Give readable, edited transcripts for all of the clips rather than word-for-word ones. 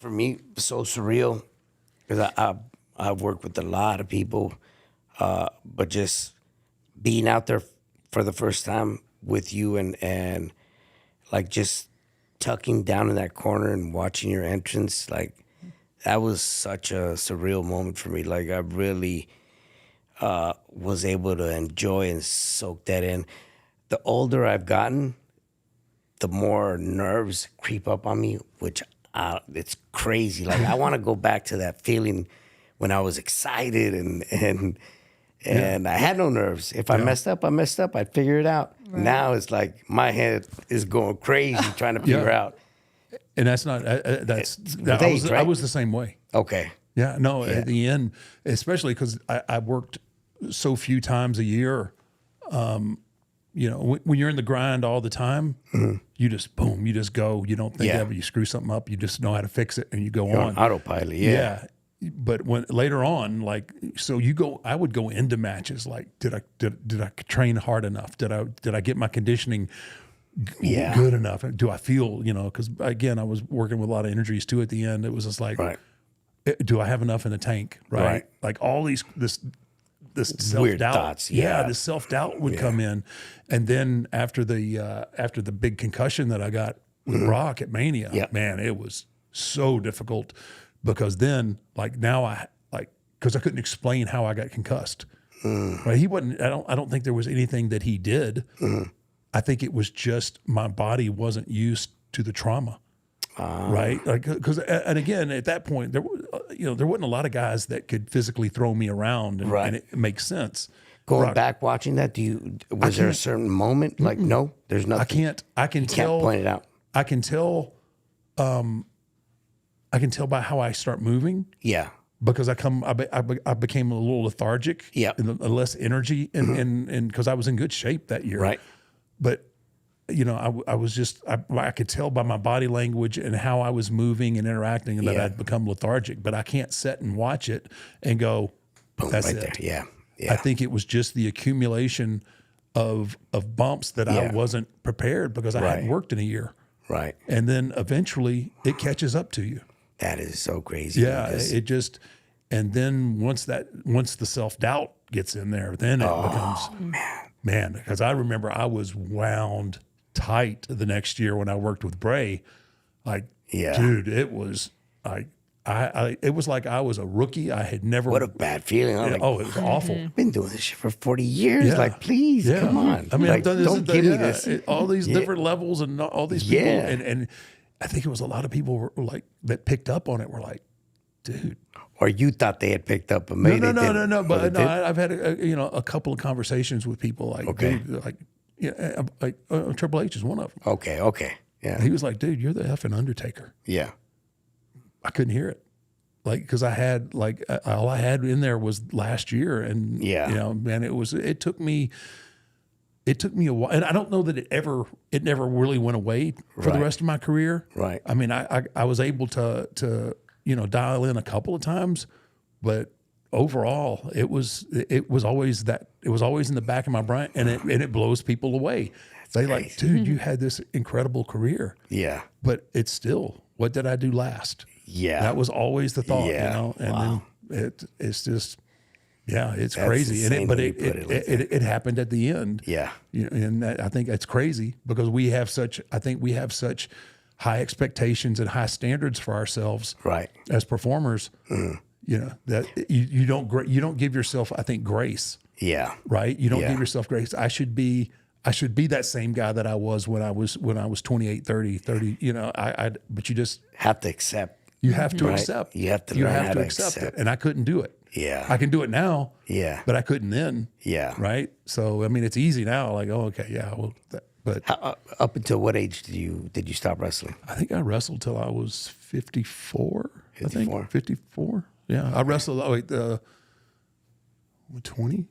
for me, so surreal because I've worked with a lot of people, but just being out there for the first time with you and like just tucking down in that corner and watching your entrance, like that was such a surreal moment for me. Like I really was able to enjoy and soak that in. The older I've gotten, the more nerves creep up on me, which it's crazy. Like I want to go back to that feeling when I was excited and I had no nerves. If I messed up, I messed up. I'd figure it out. Right. Now it's like my head is going crazy trying to figure out. And that's not I was the same way. Okay. Yeah. No. At the end, especially because I worked so few times a year. You know, when you're in the grind all the time, you just boom, you just go. You don't think ever. You screw something up, you just know how to fix it, and you go on autopilot. Yeah. But when later on, like, so you go, I would go into matches like, did I train hard enough? Did I get my conditioning good enough? Do I feel, you know? Because again, I was working with a lot of injuries too. At the end, it was just like, do I have enough in the tank? Right. Like all this self-doubt. Thoughts, this self-doubt would come in. And then after the big concussion that I got with Brock at Mania, man, it was so difficult because then like now because I couldn't explain how I got concussed. Right? He wasn't, I don't think there was anything that he did. I think it was just my body wasn't used to the trauma. Right, like because and again at that point there wasn't a lot of guys that could physically throw me around and it makes sense. Going back watching that, was there a certain moment like no, there's nothing. I can tell. Can't point it out. I can tell by how I start moving. Yeah, because I became a little lethargic. Yeah, and less energy and because I was in good shape that year. Right, but. You know, I could tell by my body language and how I was moving and interacting that I'd become lethargic, but I can't sit and watch it and go, boom, that's right it. There. Yeah. I think it was just the accumulation of bumps that I wasn't prepared because I hadn't worked in a year. Right. And then eventually it catches up to you. That is so crazy. Yeah. It just, and then once the self-doubt gets in there, then it becomes, man, because I remember I was wound tight the next year when I worked with Bray. Like, dude, it was like it was like I was a rookie. I had never. What a bad feeling! It was awful. I've been doing this shit for 40 years. Yeah. Like, please, come on. I mean, like, I've done this. Don't give me this. All these different levels and all these people. And I think it was a lot of people were like that picked up on it. Were like, dude. Or you thought they had picked up, but maybe no. But I've had a couple of conversations with people like, dude, like. Triple H is one of them. Okay. Yeah. He was like, dude, you're the effing Undertaker. Yeah. I couldn't hear it. Like, because I had, like, all I had in there was last year. And, man, it took me a while. And I don't know that it never really went away for the rest of my career. Right. I mean, I was able to dial in a couple of times, but overall, it was always in the back of my brain, and it blows people away. They like, dude, you had this incredible career. Yeah. But it's still, what did I do last? Yeah. That was always the thought, And then it's just, it's crazy. And it happened at the end. Yeah. And I think that's crazy because we have such high expectations and high standards for ourselves as performers. That you don't give yourself, I think, grace. Yeah. Right. You don't give yourself grace. I should be that same guy that I was when I was 28, 30, but you just have to accept. You have to accept. You have to learn how to accept it. And I couldn't do it. Yeah. I can do it now. Yeah. But I couldn't then. Yeah. Right. So, I mean, it's easy now. Like, oh, okay. Yeah. Well, but up until what age did you stop wrestling? I think I wrestled till I was 54. 54. Yeah, I wrestled 20.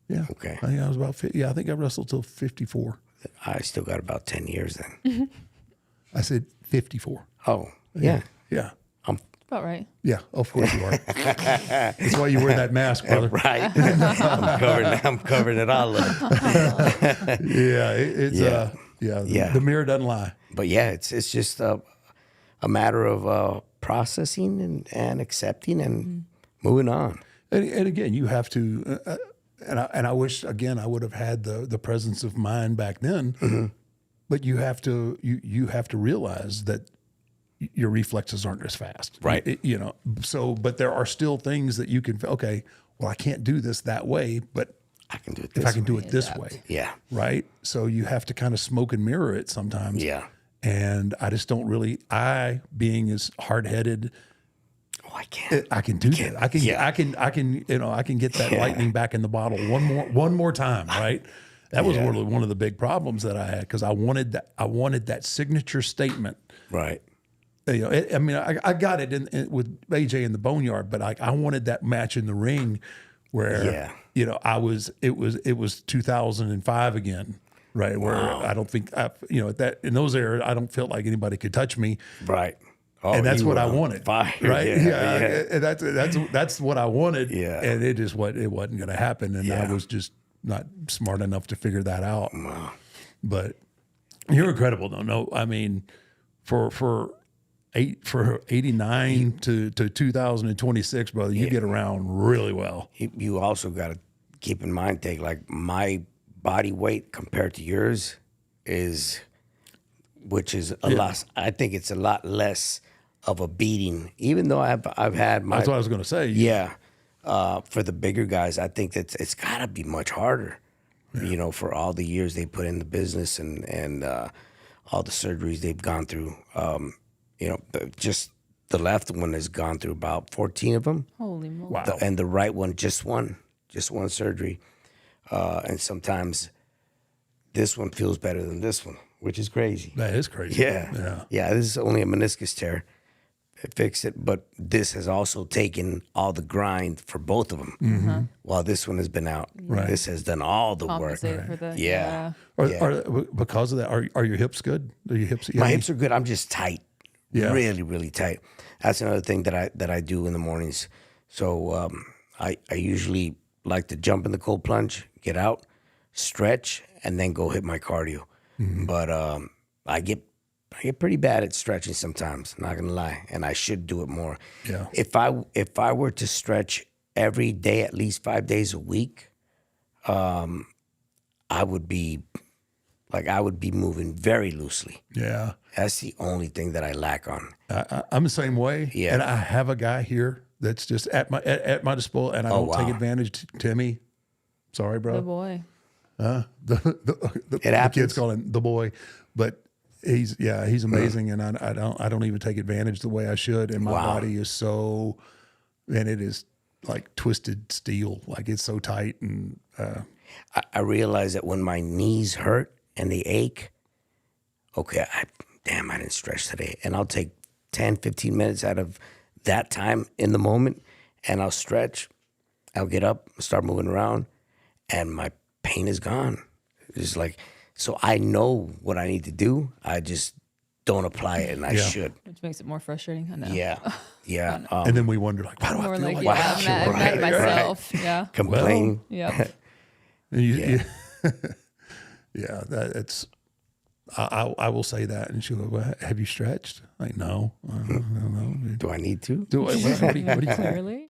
Yeah. Okay. I think I was about 50. Yeah, I think I wrestled till 54. I still got about 10 years then. I said 54. Oh, yeah. Yeah. About right. Yeah, of course you are. That's why you wear that mask, brother. Right. I'm covering it all up. The mirror doesn't lie. But yeah, it's just a matter of processing and accepting and moving on. And again, you have to, and I wish again I would have had the presence of mind back then. But you have to realize that your reflexes aren't as fast, right? So, but there are still things that you can. Okay, well, I can't do this that way, but I can do it. If I can do it this way, yeah, right. So you have to kind of smoke and mirror it sometimes. Yeah. And I just don't really. Being as hard headed. Oh, I can't. I can do that. I can. Yeah. I can get that lightning back in the bottle one more time, right? That was one of the big problems that I had because I wanted that signature statement. Right. I got it with AJ in the Boneyard, but I wanted that match in the ring where it was 2005 again, right? Where I don't think in those areas I don't feel like anybody could touch me, right? Oh, and that's what I wanted, fire. Right? And that's what I wanted, and it wasn't going to happen, and I was just not smart enough to figure that out. Wow. But you're incredible, though. No, I mean, for 89 to 2026, brother, you get around really well. You also got to keep in mind, like my body weight compared to yours which is a lot. I think it's a lot less of a beating, even though I've had my. That's what I was going to say. Yeah. For the bigger guys, I think that it's got to be much harder, for all the years they put in the business and all the surgeries they've gone through. Just the left one has gone through about 14 of them. Holy moly. Wow. And the right one, just one surgery. And sometimes this one feels better than this one, which is crazy. That is crazy. Yeah. This is only a meniscus tear. Fix it, but this has also taken all the grind for both of them. While this one has been out, this has done all the work. For the, Because of that, are your hips good? Are your hips? My hips are good. I'm just tight, really, really tight. That's another thing that I do in the mornings. So I usually like to jump in the cold plunge, get out, stretch, and then go hit my cardio. But I get pretty bad at stretching sometimes, not gonna lie, and I should do it more. Yeah. If I were to stretch every day, at least 5 days a week, I would be moving very loosely. Yeah. That's the only thing that I lack on. I'm the same way. Yeah. And I have a guy here that's just at my disposal, and I don't take advantage. Timmy, sorry, bro. The boy. The kids call him the boy, but he's amazing, and I don't even take advantage the way I should. And my body is so, and it is like twisted steel, like it's so tight. And I realize that when my knees hurt and they ache, okay, I didn't stretch today, and I'll take 10, 15 minutes out of that time in the moment, and I'll stretch. I'll get up, start moving around, and my pain is gone. It's like, so I know what I need to do. I just don't apply it, and I should. Which makes it more frustrating. I know. Yeah. And then we wonder, like, why do I feel like I'm mad at myself. Right. Yeah. Complain. That's. I will say that, and she'll go, well, have you stretched? Like, no, I don't know. Do I need to? What do you Clearly.